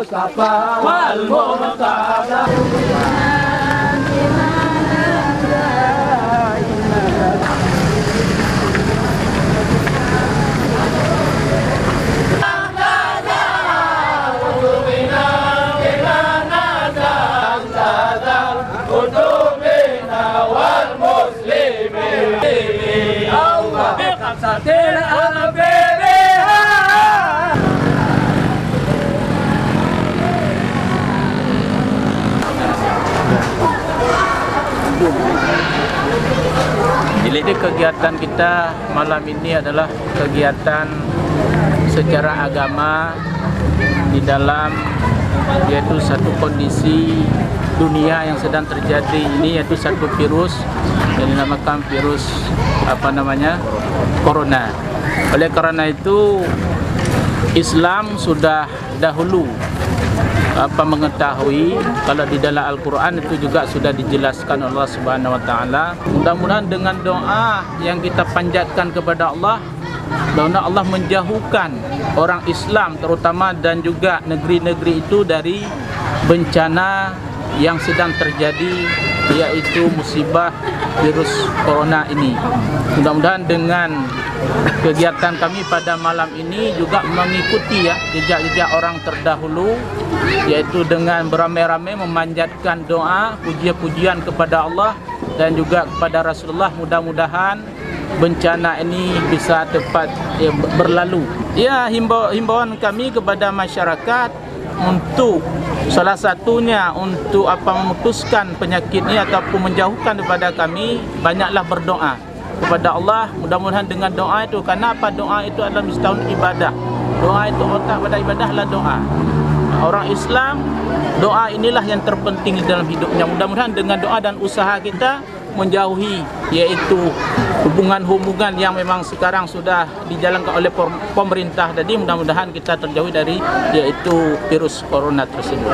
المصطفى والمرتضى. Jadi kegiatan kita malam ini adalah kegiatan secara agama di dalam yaitu satu kondisi dunia yang sedang terjadi ini, yaitu satu virus yang dinamakan virus corona. Oleh karena itu Islam sudah dahulu mengetahui, kalau di dalam Al-Quran itu juga sudah dijelaskan Allah Subhanahu Wa Taala. Mudah-mudahan dengan doa yang kita panjatkan kepada Allah, mudah-mudahan Allah menjauhkan orang Islam terutama dan juga negeri-negeri itu dari bencana yang sedang terjadi, yaitu musibah virus corona ini. Mudah-mudahan dengan kegiatan kami pada malam ini juga mengikuti jejak-jejak orang terdahulu, yaitu dengan beramai-ramai memanjatkan doa, puji-pujian kepada Allah dan juga kepada Rasulullah. Mudah-mudahan bencana ini bisa cepat berlalu. Himbauan kami kepada masyarakat untuk salah satunya untuk memutuskan penyakit ini ataupun menjauhkan daripada kami, banyaklah berdoa kepada Allah. Mudah-mudahan dengan doa itu, karena doa itu adalah mistahun ibadah. Doa itu otak pada ibadah adalah doa. Orang Islam, doa inilah yang terpenting di dalam hidupnya. Mudah-mudahan dengan doa dan usaha kita menjauhi yaitu hubungan-hubungan yang memang sekarang sudah dijalankan oleh pemerintah. Jadi mudah-mudahan kita terjauhi dari yaitu virus corona tersebut.